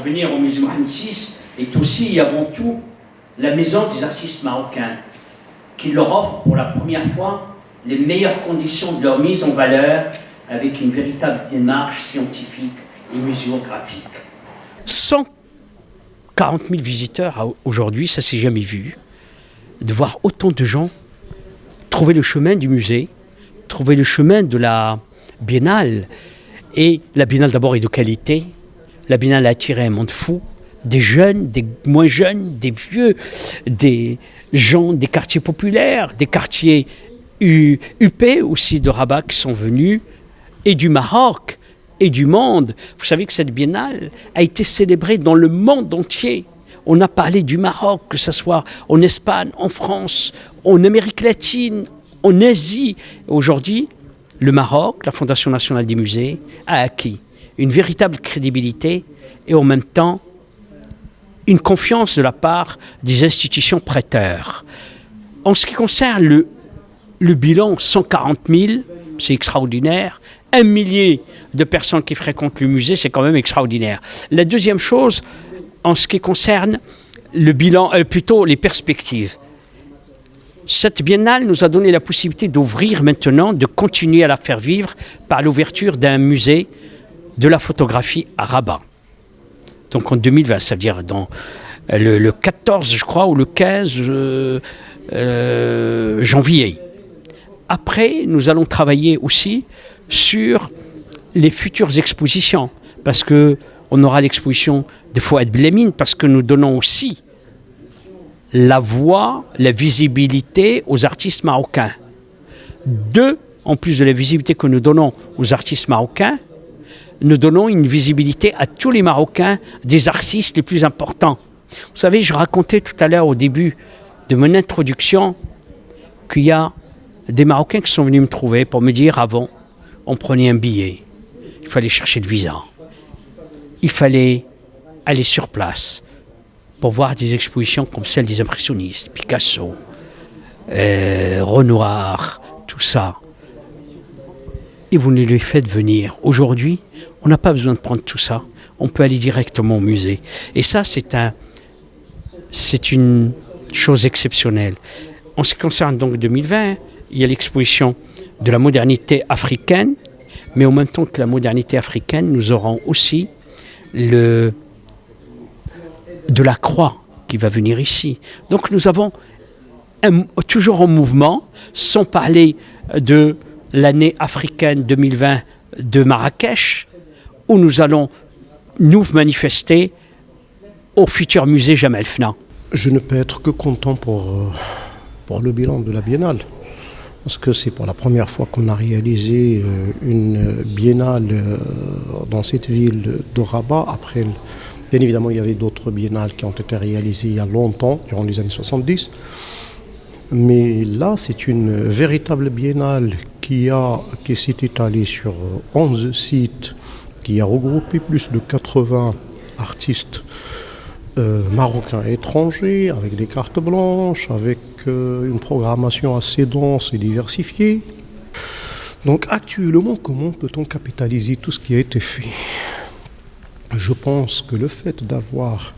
venir au musée Mohamed VI est aussi et avant tout la maison des artistes marocains, qui leur offre pour la première fois les meilleures conditions de leur mise en valeur avec une véritable démarche scientifique et muséographique. 140 000 visiteurs aujourd'hui, ça s'est jamais vu, de voir autant de gens trouver le chemin du musée, trouver le chemin de la biennale. Et la biennale d'abord est de qualité, la biennale a attiré un monde fou, des jeunes, des moins jeunes, des vieux, des gens des quartiers populaires, des quartiers huppés aussi de Rabat qui sont venus, et du Maroc, et du monde. Vous savez que cette biennale a été célébrée dans le monde entier. On a parlé du Maroc, que ce soit en Espagne, en France, en Amérique latine, en Asie. Aujourd'hui, le Maroc, la Fondation nationale des musées, a acquis une véritable crédibilité et en même temps une confiance de la part des institutions prêteurs. En ce qui concerne le bilan, 140 000, c'est extraordinaire. 1 millier de personnes qui fréquentent le musée, c'est quand même extraordinaire. La deuxième chose, en ce qui concerne le bilan, plutôt les perspectives. Cette biennale nous a donné la possibilité d'ouvrir maintenant, de continuer à la faire vivre par l'ouverture d'un musée de la photographie à Rabat. Donc en 2020, ça veut dire dans le 14, je crois, ou le 15 janvier. Après, nous allons travailler aussi sur les futures expositions, parce qu'on aura l'exposition de Fouad Blemine, parce que nous donnons aussi la voix, la visibilité aux artistes marocains. En plus de la visibilité que nous donnons aux artistes marocains, nous donnons une visibilité à tous les Marocains des artistes les plus importants. Vous savez, je racontais tout à l'heure au début de mon introduction qu'il y a des Marocains qui sont venus me trouver pour me dire avant, on prenait un billet, il fallait chercher le visa, il fallait aller sur place pour voir des expositions comme celle des impressionnistes, Picasso, Renoir, tout ça. Et vous nous les faites venir. Aujourd'hui, on n'a pas besoin de prendre tout ça. On peut aller directement au musée. Et ça, c'est une chose exceptionnelle. En ce qui concerne donc 2020, il y a l'exposition de la modernité africaine, mais en même temps que la modernité africaine, nous aurons aussi de la croix qui va venir ici. Donc nous avons toujours en mouvement, sans parler de l'année africaine 2020 de Marrakech, où nous allons nous manifester au futur musée Jamel Fna. Je ne peux être que content pour le bilan de la biennale, parce que c'est pour la première fois qu'on a réalisé une biennale dans cette ville de Rabat. Après, bien évidemment, il y avait d'autres biennales qui ont été réalisées il y a longtemps, durant les années 70. Mais là, c'est une véritable biennale qui s'est étalée sur 11 sites, qui a regroupé plus de 80 artistes marocains et étrangers, avec des cartes blanches, avec une programmation assez dense et diversifiée. Donc actuellement, comment peut-on capitaliser tout ce qui a été fait ? Je pense que le fait d'avoir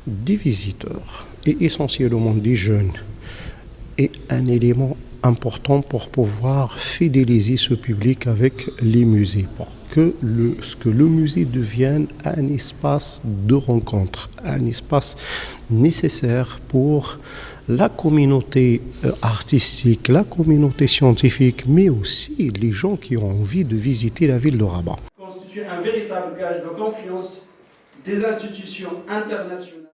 des visiteurs, et essentiellement des jeunes, est un élément important pour pouvoir fidéliser ce public avec les musées, pour que le musée devienne un espace de rencontre, un espace nécessaire pour la communauté artistique, la communauté scientifique, mais aussi les gens qui ont envie de visiter la ville de Rabat. Constitue un véritable gage de confiance des institutions internationales.